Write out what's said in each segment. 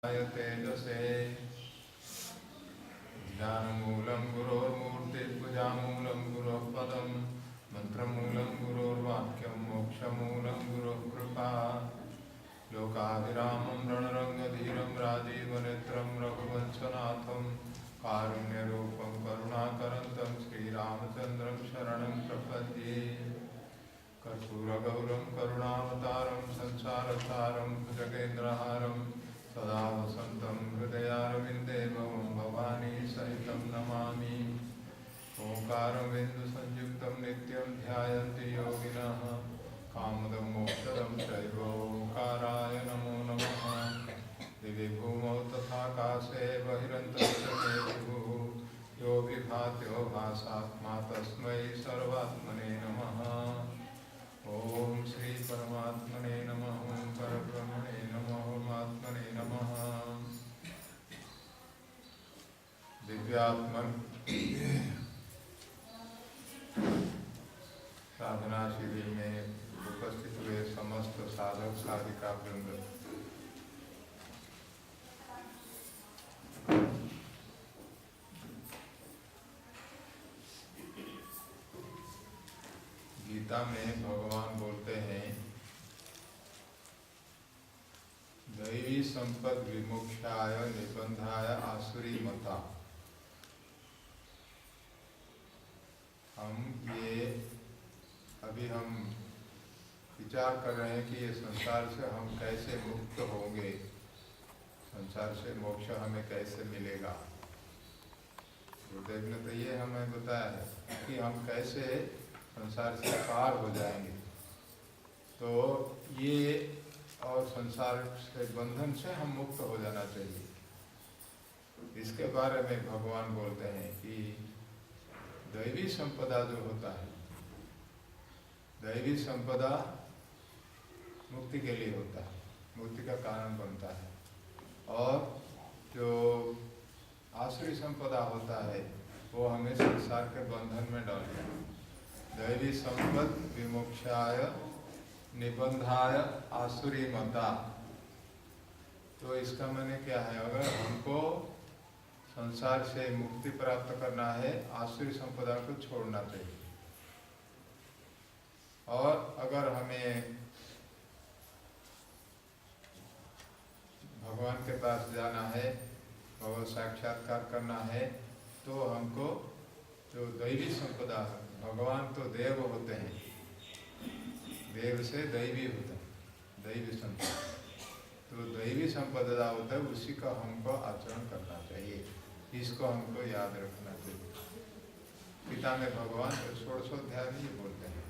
तेजसे ज्ञानमूलं गुरोर्मूर्तिर्भुजामूलं गुरोः पदं मन्त्रमूलं गुरोर्वाक्यं मोक्षमूलं गुरोः कृपा लोकाभिरामं रणरङ्गधीरं राजीवनेत्रं रघुवंशनाथं कारुण्यरूपं करुणाकरन्तं श्रीरामचन्द्रं शरणं प्रपद्ये कर्पूरगौरं करुणावतारं संसारसारं भुजगेन्द्रहारं सदा वसन्तं हृदयारविन्दे भवं भवानी सहितं नमामि ओंकारं बिन्दुसंयुक्तं नित्यं ध्यायन्ति योगिनः कामदं मोक्षदं चैव ओंकाराय नमो नमः दिवि भूमौ तथाकाशे बहिरन्तरिक्षे विभुः यो विभात्यो भासात्मा तस्मै सर्वात्मने नमः। ओम श्री परमात्मने नमः। ओम परब्रह्मणे नमः। ओम आत्मने नमः। दिव्यात्मन साधना शिविर में उपस्थित हुए समस्त साधक साधिका वृंद, गीता में भगवान बोलते हैं दैवी संपद विमुक्षाय निबंधाय आसुरी मता। अभी हम विचार कर रहे हैं कि ये संसार से हम कैसे मुक्त होंगे, संसार से मोक्ष हमें कैसे मिलेगा। गुरुदेव ने तो ये हमें बताया है कि हम कैसे संसार से पार हो जाएंगे। तो ये और संसार से बंधन से हम मुक्त हो जाना चाहिए। इसके बारे में भगवान बोलते हैं कि दैवी संपदा जो होता है, दैवी संपदा मुक्ति के लिए होता है, मुक्ति का कारण बनता है। और जो आसुरी संपदा होता है वो हमें संसार के बंधन में डालता है। दैवी संपद विमुक्षाय निबंधाय आसुरी मता। तो इसका माने क्या है, अगर हमको संसार से मुक्ति प्राप्त करना है आसुरी संपदा को छोड़ना चाहिए। और अगर हमें भगवान के पास जाना है, भगवत साक्षात्कार करना है, तो हमको जो दैवी संपदा है, भगवान तो देव होते हैं, देव से दैवी होता है, दैवी संपदा। तो दैवी संपदा होता है, उसी का हमको आचरण करना चाहिए, इसको हमको याद रखना चाहिए। गीता में भगवान 16 में ये बोलते हैं,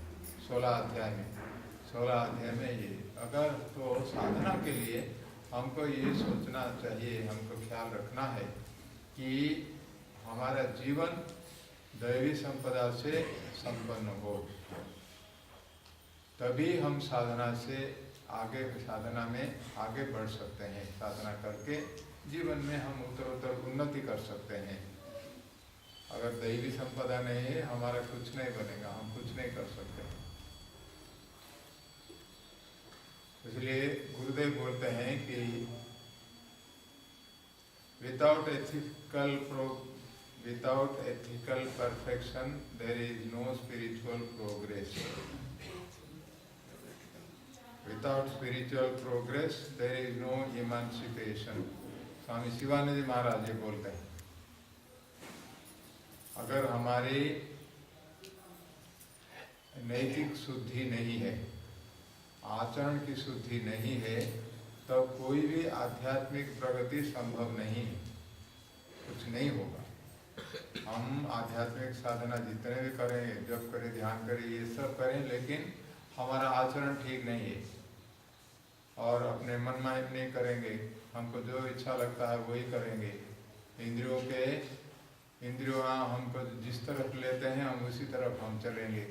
16 अध्याय में ये। अगर तो साधना के लिए हमको ये सोचना चाहिए, हमको ख्याल रखना है कि हमारा जीवन दैवी संपदा से संपन्न हो, तभी हम साधना में आगे बढ़ सकते हैं। साधना करके जीवन में हम उत्तरोत्तर उन्नति कर सकते हैं। अगर दैवी संपदा नहीं है, हमारा कुछ नहीं बनेगा, हम कुछ नहीं कर सकते। इसलिए गुरुदेव बोलते हैं कि without ethical perfection there is no spiritual progress. Without spiritual progress there is no emancipation. स्वामी शिवानंद महाराज ये बोलते हैं, अगर हमारी नैतिक शुद्धि नहीं है, आचरण की शुद्धि नहीं है, तब कोई भी आध्यात्मिक प्रगति संभव नहीं है, कुछ नहीं होगा। हम आध्यात्मिक साधना जितने भी करें, जप करें, ध्यान करें, ये सब करें, लेकिन हमारा आचरण ठीक नहीं है और अपने मन माइंड नहीं करेंगे, हमको जो इच्छा लगता है वही करेंगे। इंद्रियों हमको जिस तरफ लेते हैं हम उसी तरफ हम चलेंगे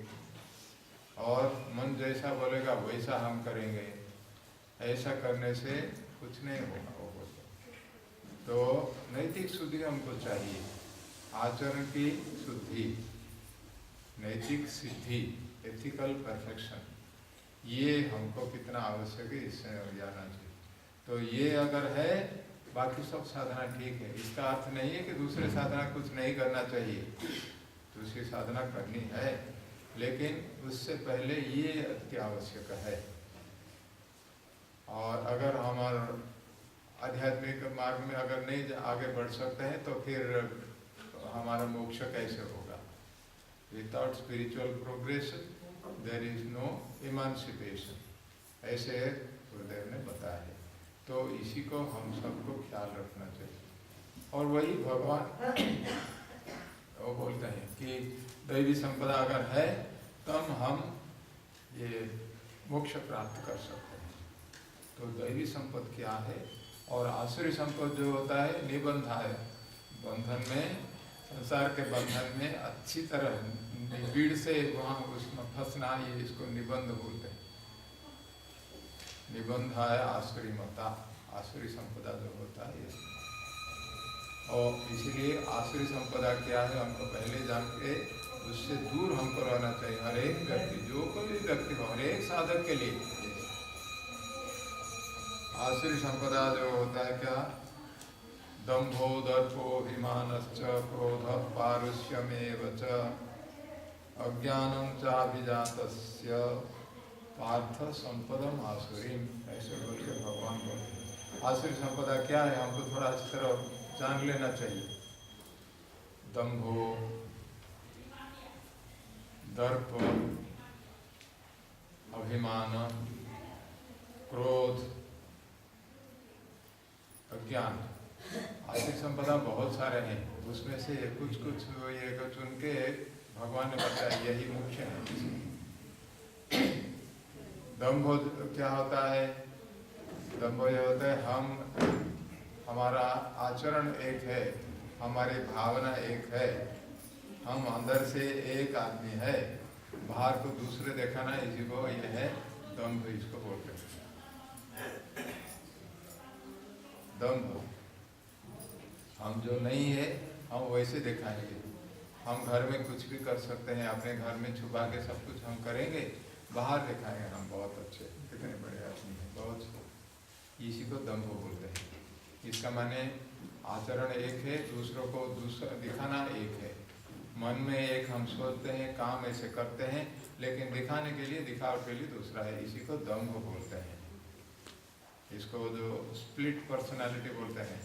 और मन जैसा बोलेगा वैसा हम करेंगे। ऐसा करने से कुछ नहीं होगा। तो नैतिक शुद्धि हमको चाहिए, आचरण की शुद्धि, नैतिक सिद्धि, एथिकल परफेक्शन, ये हमको कितना आवश्यक है इससे जाना चाहिए। तो ये अगर है बाकी सब साधना ठीक है। इसका अर्थ नहीं है कि दूसरे साधना कुछ नहीं करना चाहिए, दूसरी साधना करनी है, लेकिन उससे पहले ये अति आवश्यक है। और अगर हमारा आध्यात्मिक मार्ग में अगर नहीं आगे बढ़ सकते हैं तो फिर हमारा मोक्ष कैसे होगा? Without spiritual progression there is no emancipation, ऐसे गुरुदेव ने बताया है। तो इसी को हम सबको ख्याल रखना चाहिए। और वही भगवान वो बोलते हैं कि दैवी संपदा अगर है तब हम ये मोक्ष प्राप्त कर सकते हैं। तो दैवी संपद क्या है? और आसुरी संपद जो होता है निबंध है, बंधन में, संसार के बंधन में अच्छी तरह निबिड़ से वहाँ उसमें फंसना, ये इसको निबंध बोलते हैं। निबंध है आसुरी मता, आसुरी संपदा जो होता है ये। और इसीलिए आसुरी संपदा क्या है हमको पहले जान के उससे दूर हमको रहना चाहिए। हर एक व्यक्ति, जो कोई भी व्यक्ति हो, हर एक साधक के लिए आसुरी संपदा जो होता है क्या? दंभो दर्पो अभिमानश्च क्रोध पारुष्यमेव च अज्ञानं चाभिजातस्य पार्थ संपदम आसुरीम, ऐसे बोल के भगवान बोलते। आसुरी संपदा क्या है हमको थोड़ा अच्छी तरह जान लेना चाहिए। दंभो, दर्प, अभिमान, क्रोध, अज्ञान, आसुरी संपदा बहुत सारे हैं। उसमें से कुछ कुछ ये चुन के भगवान ने बताया यही मुख्य है। दंभ क्या होता है? दंभ ये होता है हमारा आचरण एक है, हमारी भावना एक है, हम अंदर से एक आदमी है, बाहर को दूसरे दिखाना, इसी को ये है दंभ, इसको बोलते हैं दंभ। हम जो नहीं है हम वैसे दिखाएंगे। हम घर में कुछ भी कर सकते हैं, अपने घर में छुपा के सब कुछ हम करेंगे, बाहर दिखाएंगे हम बहुत अच्छे, कितने बड़े आदमी हैं, बहुत। इसी को दंभ बोलते हैं। इसका माने आचरण एक है, दूसरों को दूसरा दिखाना एक है। मन में एक हम सोचते हैं, काम ऐसे करते हैं, लेकिन दिखाने के लिए, दिखाव के लिए दूसरा है, इसी को दंभ बोलते हैं। इसको जो स्प्लिट पर्सनालिटी बोलते हैं,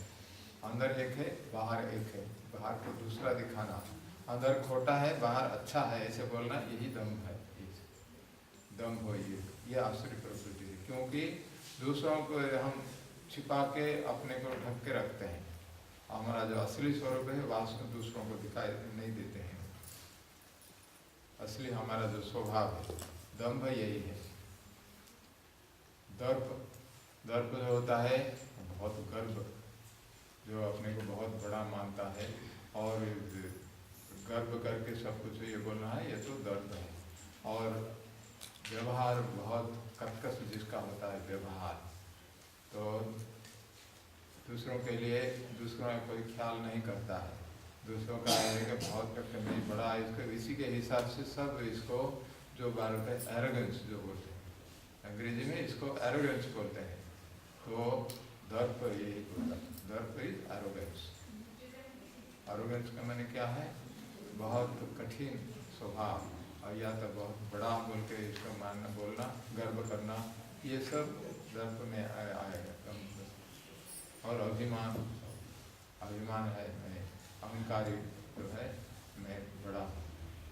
अंदर एक है बाहर एक है, बाहर को दूसरा दिखाना, अंदर खोटा है बाहर अच्छा है, ऐसे बोलना, यही दंभ है। दंभ हो ये आसुरी प्रवृत्ति है, क्योंकि दूसरों को हम छिपा के अपने को ढक के रखते हैं। हमारा जो असली स्वरूप है वास्तव में दूसरों को दिखाई नहीं देते हैं। असली हमारा जो स्वभाव है, दंभ यही है। दर्प, दर्प जो होता है बहुत गर्व, जो अपने को बहुत बड़ा मानता है और गर्व करके सब कुछ ये बोलना है, ये तो दर्प है। और व्यवहार बहुत कर्कश जिसका होता है व्यवहार, तो दूसरों के लिए दूसरों का कोई ख्याल नहीं करता है, दूसरों का है कि बहुत करके नहीं बड़ा, इसको इसी के हिसाब से सब इसको जो बोलते हैं एरोगेंस जो बोलते हैं, अंग्रेजी में इसको एरोगेंस बोलते हैं। तो दर्प यही होता है, दर्प इज एरोगेंस। एरोगेंस का माने क्या है? बहुत कठिन स्वभाव, और या तो बहुत बड़ा बोल के इसको मानना, बोलना, गर्व करना, ये सब दर्प में आएगा। और अभिमान, अभिमान है मैं अहंकारी जो है, मैं बड़ा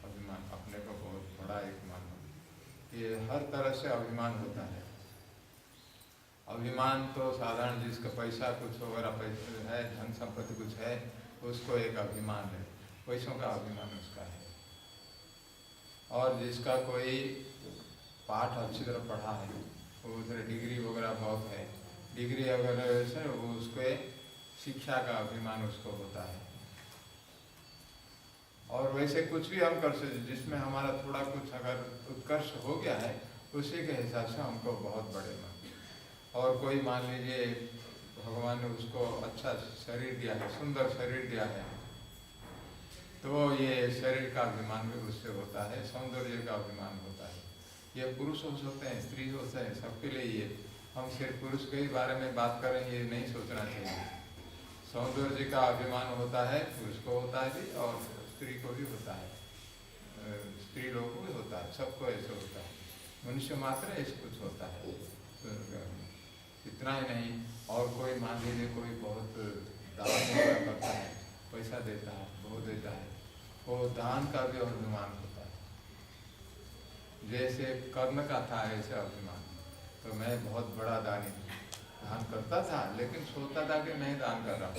अभिमान, अपने को बहुत बड़ा एक मानना, ये हर तरह से अभिमान होता है। अभिमान तो साधारण जिसका पैसा कुछ वगैरह पैसा है, धन संपत्ति कुछ है, उसको एक अभिमान है, पैसों का अभिमान उसका है। और जिसका कोई पाठ अच्छी तरह पढ़ा है, वो उधर डिग्री वगैरह बहुत है, डिग्री वगैरह से वो उसके शिक्षा का अभिमान उसको होता है। और वैसे कुछ भी हम कर सकते, जिसमें हमारा थोड़ा कुछ अगर उत्कर्ष हो गया है, उसी के हिसाब से हमको बहुत बड़े मान। और कोई मान लीजिए भगवान ने उसको अच्छा शरीर दिया है, सुंदर शरीर दिया है, तो ये शरीर का अभिमान भी उससे होता है, सौंदर्य का अभिमान होता है। ये पुरुष हो सकते हैं, स्त्री होते हैं, सबके लिए ये। हम सिर्फ पुरुष के ही बारे में बात करें, ये नहीं सोचना चाहिए। सौंदर्य का अभिमान होता है, पुरुष को होता है भी और स्त्री को भी होता है, स्त्री लोगों को भी होता है, सबको ऐसे होता है। मनुष्य मात्र ऐसे कुछ होता है। इतना ही नहीं, और कोई मान लीजिए कोई बहुत दान करता है, पैसा देता है, वो देता है, वो दान का भी अभिमान होता है। जैसे कर्ण का था ऐसे अभिमान, तो मैं बहुत बड़ा दानी हूँ, दान करता था लेकिन सोचता था कि मैं दान कर रहा हूँ।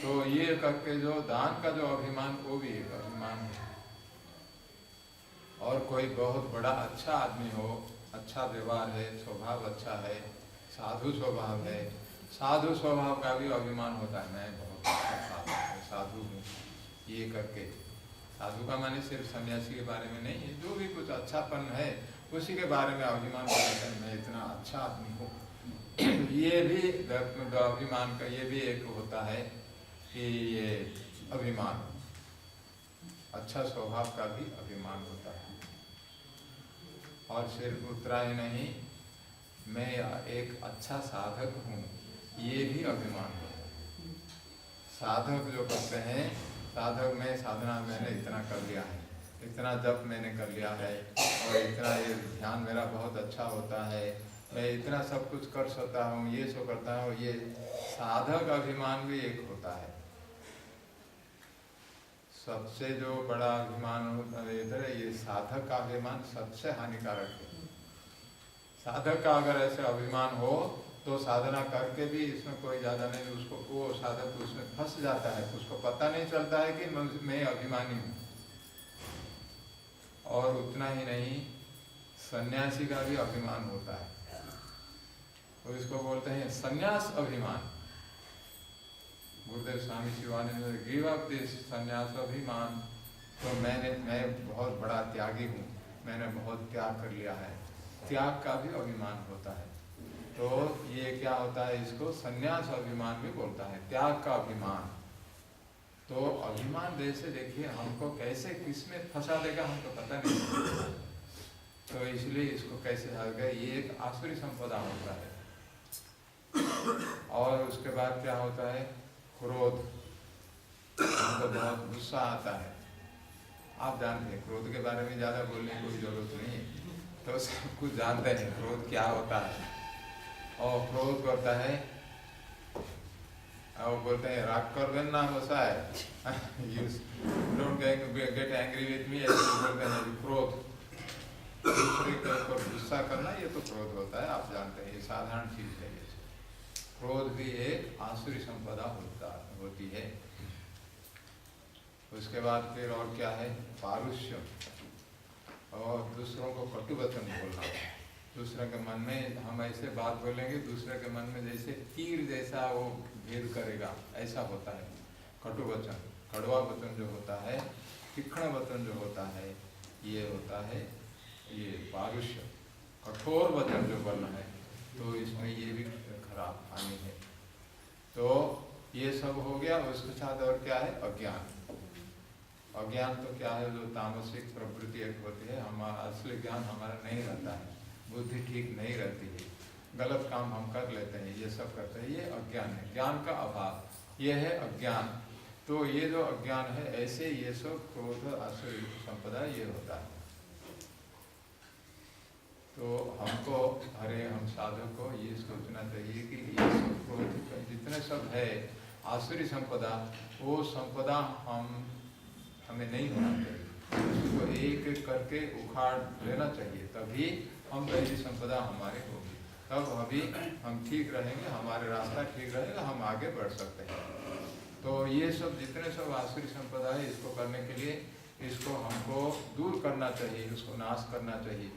तो ये करके जो दान का जो अभिमान, वो भी एक अभिमान है। और कोई बहुत बड़ा अच्छा आदमी हो, अच्छा व्यवहार है, स्वभाव अच्छा है, साधु स्वभाव है, साधु स्वभाव का भी अभिमान होता है, मैं बहुत अच्छा साधु हूँ, ये करके। साधु का माने सिर्फ सन्यासी के बारे में नहीं है, जो भी कुछ अच्छापन है उसी के बारे में अभिमान होता है, मैं इतना अच्छा आदमी हूँ। ये भी अभिमान का ये भी एक होता है कि ये अभिमान, अच्छा स्वभाव का भी अभिमान होता है। और सिर्फ उतना ही नहीं, मैं एक अच्छा साधक हूँ, ये भी अभिमान होता है। साधक जो करते हैं, साधक में साधना मैंने इतना कर लिया है, इतना जप मैंने कर लिया है, और इतना ये ध्यान मेरा बहुत अच्छा होता है, मैं इतना सब कुछ कर सकता हूँ, ये सो करता हूँ, ये साधक अभिमान भी एक होता है। सबसे जो बड़ा अभिमान होता है इधर, ये साधक का अभिमान सबसे हानिकारक है। साधक का अगर ऐसे अभिमान हो तो साधना करके भी इसमें कोई ज़्यादा नहीं, उसको वो साधक उसमें फंस जाता है, उसको पता नहीं चलता है कि मैं अभिमानी हूँ। और उतना ही नहीं, सन्यासी का भी अभिमान होता है, तो इसको बोलते हैं सन्यास अभिमान। गुरुदेव स्वामी शिवानंद ने गिव अप दिस सन्यास अभिमान, तो मैं बहुत बड़ा त्यागी हूँ, मैंने बहुत त्याग कर लिया है, त्याग का भी अभिमान होता है। तो ये क्या होता है, इसको सन्यास अभिमान भी बोलता है, त्याग का अभिमान। तो अभिमान जैसे देखिए हमको कैसे किसमें फंसा देगा हमको पता नहीं, तो इसलिए इसको कैसे हल गए, ये एक आसुरी संपदा होता है। और उसके बाद क्या होता है, क्रोध, हमको बहुत गुस्सा आता है। आप जानते हैं क्रोध के बारे में ज़्यादा बोलने की कोई जरूरत नहीं है, तो सब कुछ जानते हैं क्रोध क्या होता है। और क्रोध करता है और बोलते हैं राग कर ना होता है, don't get angry with me, ऐसे बोलते हैं। क्रोध, दूसरे के ऊपर गुस्सा करना, ये तो क्रोध होता है, आप जानते हैं, ये साधारण चीज है। क्रोध भी एक आसुरी संपदा होती है। उसके बाद फिर और क्या है, पारुष्य, और दूसरों को कटु वचन बोलना। दूसरे के मन में हम ऐसे बात बोलेंगे, दूसरे के मन में जैसे तीर जैसा वो भेद करेगा, ऐसा होता है कटु वचन। कड़वा वचन जो होता है, तीक्ष्ण वचन जो होता है, ये होता है ये पारुष्य। कठोर वचन जो बोलना है, तो इसमें ये भी खराब हानि है। तो ये सब हो गया। उसके साथ और क्या है, अज्ञान। अज्ञान तो क्या है, जो तामसिक प्रवृत्ति एक होती है, हमारा असली ज्ञान हमारा नहीं रहता है, बुद्धि ठीक नहीं रहती है, गलत काम हम कर लेते हैं, ये सब करते हैं, ये अज्ञान है, ज्ञान का अभाव, ये है अज्ञान। तो ये जो अज्ञान है, ऐसे ये सब क्रोध आसुरी संपदा ये होता है। तो हमको हम साधक को ये सोचना चाहिए कि ये सब क्रोध जितने सब है आसुरी संपदा, वो संपदा हमें नहीं होना चाहिए, उसको एक एक करके उखाड़ लेना चाहिए, तभी हम दैवी संपदा हमारे होगी, तब अभी हम ठीक रहेंगे, हमारे रास्ता ठीक रहेगा, हम आगे बढ़ सकते हैं। तो ये सब जितने सब आसुरी संपदा है, इसको करने के लिए इसको हमको दूर करना चाहिए, इसको नाश करना चाहिए।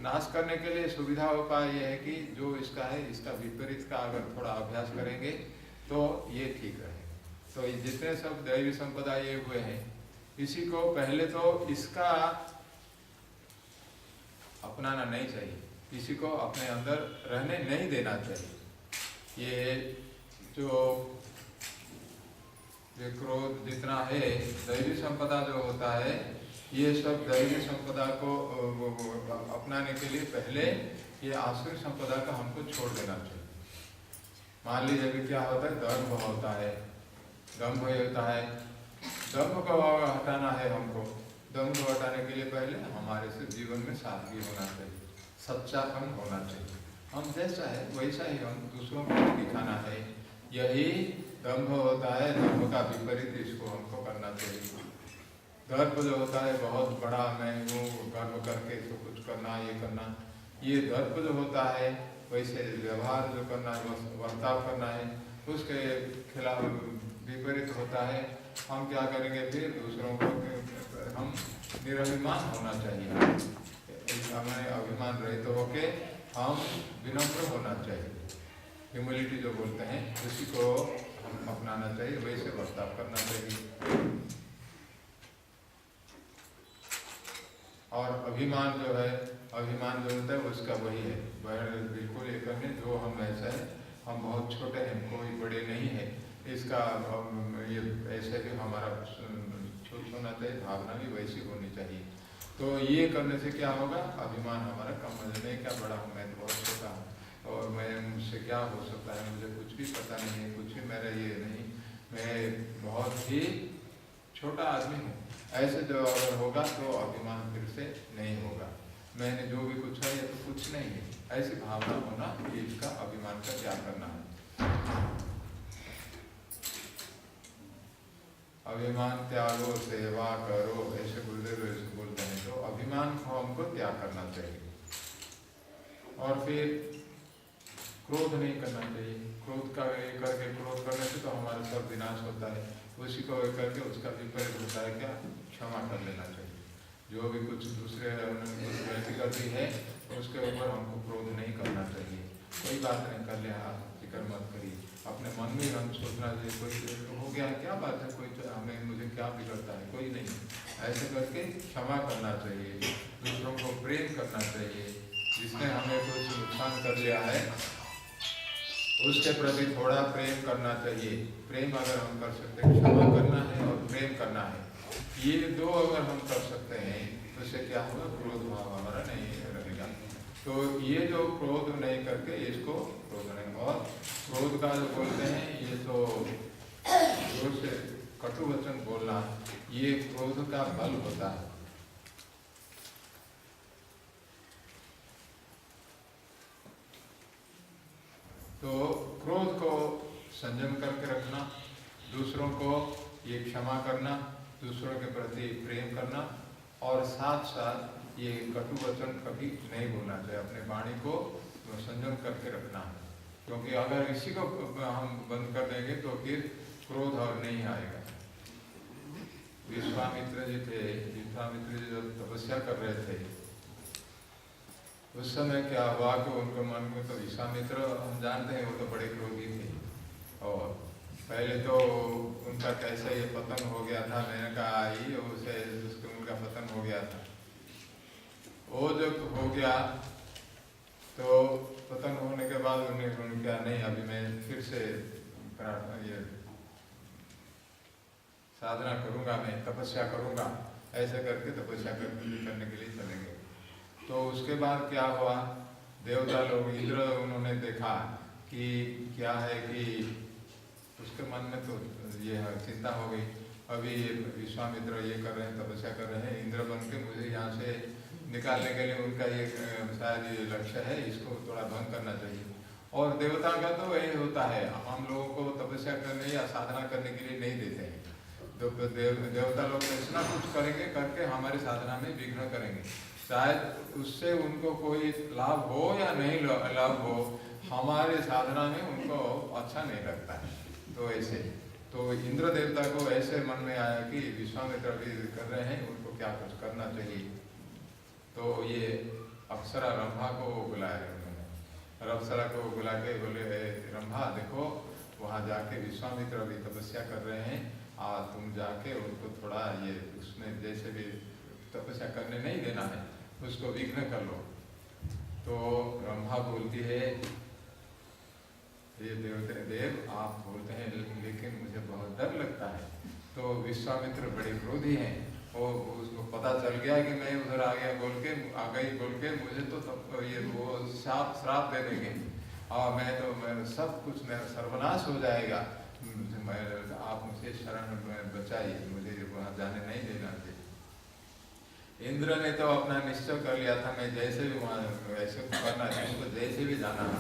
नाश करने के लिए सुविधा उपाय ये है कि जो इसका है, इसका विपरीत का अगर थोड़ा अभ्यास करेंगे तो ये ठीक रहेगा। तो ये जितने सब दैवी संपदा ये हुए हैं, इसी को पहले तो इसका अपनाना नहीं चाहिए, किसी को अपने अंदर रहने नहीं देना चाहिए। ये जो क्रोध जितना है, दैवी संपदा जो होता है, ये सब दैवी संपदा को अपनाने के लिए पहले ये आसुरी संपदा का हमको छोड़ देना चाहिए। मान लीजिए कि क्या होता है, दंभ होता है, दंभ होता है, दंभ को हटाना है हमको। दंभ को हटाने के लिए पहले हमारे से जीवन में सादगी होना चाहिए, सच्चापन होना चाहिए। हम जैसा है वैसा ही हम दूसरों को दिखाना है, यही दंभ होता है। दंभ का विपरीत इसको हमको करना चाहिए। दर्प जो होता है बहुत बड़ा, मैं हूँ, गर्व करके तो कुछ करना, ये करना, ये दर्प जो होता है। वैसे व्यवहार जो करना है, बर्ताव करना है, उसके खिलाफ विपरीत होता है। हम क्या करेंगे फिर, दूसरों को हम निरभिमान होना चाहिए, हमें अभिमान रहित तो होके हम विनम्र होना चाहिए। ह्यूमिलिटी जो बोलते हैं उसी को हम अपनाना चाहिए, वैसे बर्ताव करना चाहिए। और अभिमान जो है, अभिमान जो होता है उसका वही है, वह बिल्कुल एक करने जो हम ऐसा है, हम बहुत छोटे हैं, कोई बड़े नहीं है, इसका ये ऐसे भी हमारा सोच होना चाहिए, भावना भी वैसी होनी चाहिए। तो ये करने से क्या होगा, अभिमान हमारा कम हो जाए। मैं क्या बड़ा हूँ, मैं तो बहुत छोटा हूँ और मैं, मुझसे क्या हो सकता है, मुझे कुछ भी पता नहीं है, कुछ भी मेरा ये नहीं, मैं बहुत ही छोटा आदमी हूँ। ऐसे जो अगर होगा तो अभिमान फिर से नहीं होगा। मैंने जो भी कुछ है ये तो कुछ नहीं है, ऐसी भावना होना, ये इसका अभिमान का त्याग करना है। अभिमान त्यागो सेवा करो, ऐसे गुरुदेव ऐसे बोलते हैं। तो अभिमान को हमको त्याग करना चाहिए। और फिर क्रोध नहीं करना चाहिए। क्रोध का करके, क्रोध करने से तो हमारा सब विनाश होता है। उसी को करके उसका विपरीत होता है क्या, क्षमा कर लेना चाहिए। जो भी कुछ दूसरे गलती करती है उसके ऊपर हमको क्रोध नहीं करना चाहिए। कोई बात नहीं, कर लिया, फिक्र मत करिए। अपने मन में हम सोचना चाहिए, कोई हो गया क्या बात है, कोई हमें, मुझे क्या बिगड़ता है, कोई नहीं। ऐसे करके क्षमा करना चाहिए, दूसरों को प्रेम करना चाहिए। जिसने हमें कुछ नुकसान कर लिया है उसके प्रति थोड़ा प्रेम करना चाहिए। प्रेम अगर हम कर सकते हैं, क्षमा करना है और प्रेम करना है, ये दो अगर हम कर सकते हैं तो इससे क्या होगा, क्रोध भाव हमारा नहीं रहेगा। तो ये जो क्रोध नहीं करके, इसको क्रोध नहीं, और क्रोध का जो बोलते हैं, ये तो जोर से कटु वचन बोलना, ये क्रोध का बल होता है। तो क्रोध को संयम करके रखना, दूसरों को ये क्षमा करना, दूसरों के प्रति प्रेम करना, और साथ साथ ये कटु वचन कभी नहीं बोलना चाहिए। अपने वाणी को संयम करके रखना है, क्योंकि अगर इसी को हम बंद कर देंगे तो फिर क्रोध और नहीं आएगा। विश्वामित्र जी थे, विश्वामित्र जी जब तपस्या कर रहे थे उस समय क्या हुआ कि उनके मन में, तो विश्वामित्र हम जानते हैं वो तो बड़े क्रोधी थे, और पहले तो उनका कैसे ये पतन हो गया था, मैंने कहा आई उसे, उनका पतन हो गया था। वो जब हो गया तो पतन होने के बाद उन्हें क्या, नहीं अभी मैं फिर से ये साधना करूँगा, मैं तपस्या करूँगा, ऐसे करके तपस्या करने के लिए चले गए। तो उसके बाद क्या हुआ, देवता लोग, इंद्र, उन्होंने देखा कि क्या है कि उसके मन में तो ये चिंता हो गई, अभी विश्वामित्र ये कर रहे हैं, तपस्या कर रहे हैं, इंद्र बन के मुझे यहाँ से निकालने के लिए उनका ये शायद ये लक्ष्य है, इसको थोड़ा भंग करना चाहिए। और देवता का तो यही होता है, हम लोगों को तपस्या करने या साधना करने के लिए नहीं देते हैं। तो देवता लोग इतना कुछ करेंगे, करके हमारी साधना में विघ्न करेंगे, शायद उससे उनको कोई लाभ हो या नहीं लाभ हो, हमारे साधना में उनको अच्छा नहीं लगता है। तो ऐसे, तो इंद्र देवता को ऐसे मन में आया कि विश्वामित्र भी कर रहे हैं, उनको क्या कुछ करना चाहिए। तो ये अप्सरा रंभा को बुलाया उन्होंने, अप्सरा को बुला के बोले, रंभा देखो वहाँ जाके विश्वामित्र अभी तपस्या कर रहे हैं, तुम जाके उनको थोड़ा ये उसमें जैसे भी तपस्या करने नहीं देना है, उसको विघ्न कर लो। तो रंभा बोलती है, ये देव आप बोलते हैं लेकिन मुझे बहुत डर लगता है। तो विश्वामित्र बड़े क्रोधी हैं, और उसको पता चल गया कि मैं उधर आ गया बोल के, आ गई बोल के, मुझे तो तब ये वो श्राप दे देंगे। हाँ मैं सब कुछ मेरा सर्वनाश हो जाएगा, मैं आप मुझे शरण में बचाइए, मुझे वहाँ जाने नहीं देना चाहिए। इंद्र ने तो अपना निश्चय कर लिया था, मैं जैसे भी वहाँ ऐसे करना है, उनको जैसे भी जाना है।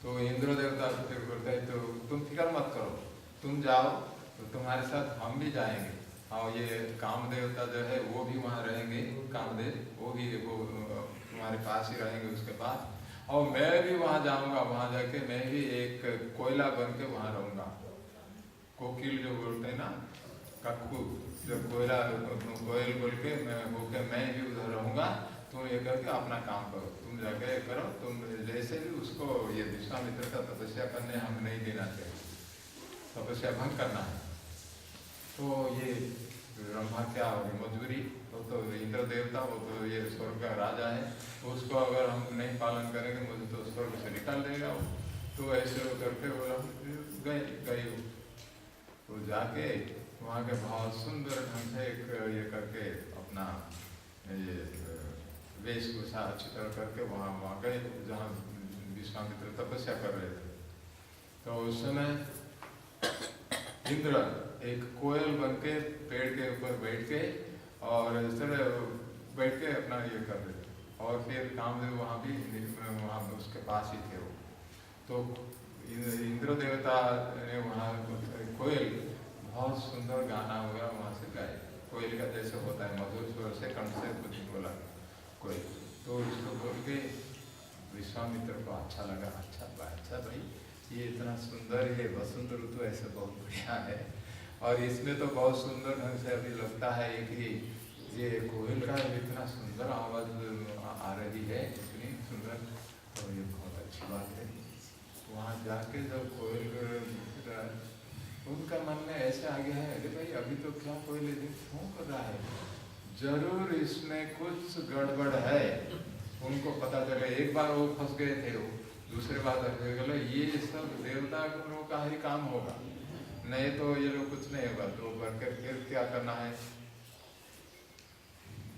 तो इंद्र देवता फिर बोलते हैं तो तुम फिक्र मत करो, तुम जाओ, तो तुम्हारे साथ हम भी जाएंगे। और ये काम देवता जो है वो भी वहाँ रहेंगे, कामदेव वो भी वो तुम्हारे पास ही रहेंगे उसके पास। और मैं भी वहाँ जाऊँगा, वहाँ जाके मैं भी एक कोयला बन के वहाँ रहूँगा। कोकिल जो बोलते हैं ना, कक्कू जो कोयला, कोयल बोल के मैं भी उधर रहूँगा, तुम ये करके अपना काम करो, तुम जाके करो, तुम जैसे भी उसको ये विश्वामित्र का तपस्या करने हम नहीं देना चाहिए, तपस्या भंग करना है। तो ये ब्रह्मा क्या मजबूरी, तो इंद्र देवता वो तो ये स्वर्ग का राजा है, उसको अगर हम नहीं पालन करेंगे मुझे तो स्वर्ग से निकाल देगा वो। तो ऐसे करके वो गए तो जाके वहाँ के बहुत सुंदर ढंग से ये करके अपना ये वेशभूषा अच्छी तरह करके वहाँ गए जहाँ विश्वामित्र तपस्या कर रहे थे। तो उस समय इंद्र एक कोयल बन के पेड़ के ऊपर बैठ के और इस तरह बैठ के अपना ये कर रहे थे। और फिर कामदेव वहाँ भी वहाँ उसके पास ही थे वो। तो इंद्र देवता ने वहाँ कोयल बहुत सुंदर गाना हुआ वहाँ से गाए, कोयल का जैसे होता है मधुर स्वर से कंठ से कुछ बोला कोयल। तो उसको बोल के विश्वामित्र को अच्छा लगा, अच्छा भाई ये इतना सुंदर है, वसंत ऋतु ऐसे बहुत बढ़िया है, और इसमें तो बहुत सुंदर ढंग से अभी लगता है कि ये कोयल का इतना सुंदर आवाज़ आ रही है, इतनी सुंदर, तो ये बहुत अच्छी बात है। वहाँ जाके जब कोयल, उनका मन में ऐसे आ गया है, अरे भाई अभी तो क्या कोयल क्यों कर रहा है, जरूर इसमें कुछ गड़बड़ है। उनको पता चला, एक बार वो फंस गए थे, वो दूसरे बार गए, ये सब देवता गुणों का ही काम होगा, नहीं तो ये लोग कुछ नहीं होगा। तो करके फिर क्या करना है,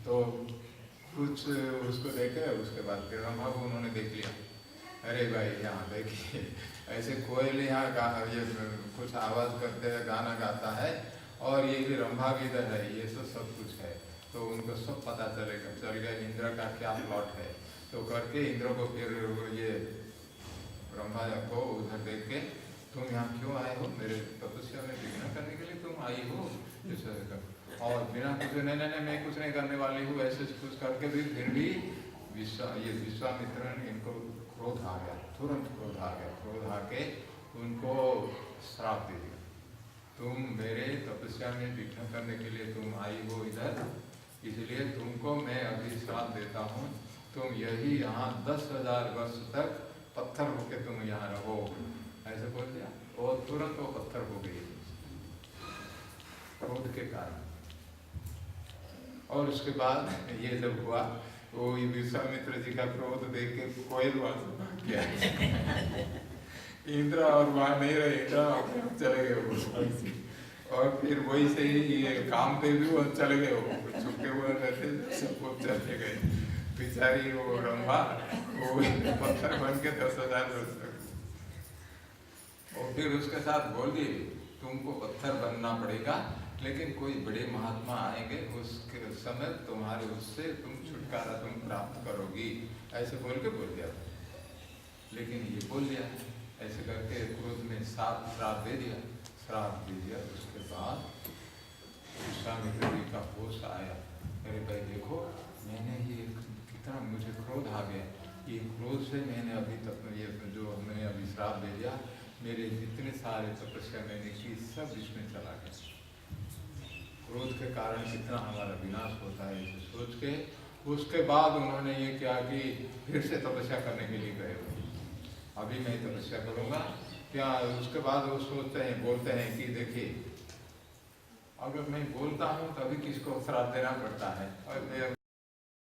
तो कुछ उसको देखे, उसके बाद फिर ब्रह्मा को उन्होंने देख लिया, अरे भाई यहाँ देखिए ऐसे कोयल यहाँ ये कुछ आवाज़ करते हैं, गाना गाता है, और ये भी रंभा भी इधर है, ये सब कुछ है। तो उनको सब पता चल गया इंद्र का क्या प्लॉट है। तो करके इंद्र को फिर ये ब्रह्मा को उधर देख के, तुम यहाँ क्यों आए हो, मेरे तपस्या में विघ्न करने के लिए तुम आई हो, और बिना कुछ नहीं मैं कुछ नहीं करने वाली हूँ, ऐसे कुछ करके भी फिर भी विश्वामित्र ने इनको क्रोध आ गया, तुरंत क्रोध आ गया, क्रोध आके उनको श्राप दे दिया, तुम मेरे तपस्या में विघ्न करने के लिए तुम आई हो इधर, इसलिए तुमको मैं अभी श्राप देता हूँ, तुम यही यहाँ 10,000 वर्ष तक पत्थर होके तुम यहाँ रहो, ऐसे बोल दिया। और तुरंत वो पत्थर हो गई क्रोध के कारण। और उसके बाद ये जब हुआ, वो विश्वामित्र जी का क्रोध देख के कोयल गया इंद्र, और वहां नहीं रहे, इंद्र चले गए और फिर वही से ही ये काम पे भी वो चले गए, वो छुपे हुए रहते सब चले गए, बेचारी वो रंभा वो पत्थर बन के 10,000 वर्ष तक। और फिर उसके साथ बोल दिए, तुमको पत्थर बनना पड़ेगा, लेकिन कोई बड़े महात्मा आएंगे, उसके समय तुम्हारे उससे तुम छुटकारा तुम प्राप्त करोगी, ऐसे बोल दिया। लेकिन ये बोल दिया, ऐसे करके क्रोध में श्राप दे दिया। उसके बाद विश्वामित्र जी का होश आया, अरे भाई देखो मैंने ये कितना मुझे क्रोध आ गया, ये क्रोध से मैंने अभी तक ये जो मैंने अभी श्राप दे दिया, मेरे जितने सारे तपस्या मैंने की सब इसमें चला गया। क्रोध के कारण कितना हमारा विनाश होता है, इसे सोच के उसके बाद उन्होंने ये किया कि फिर से तपस्या करने के लिए गए, अभी मैं तपस्या करूँगा क्या। उसके बाद वो बोलते हैं कि देखिए अगर मैं बोलता हूँ तभी किसको श्राप देना पड़ता है, और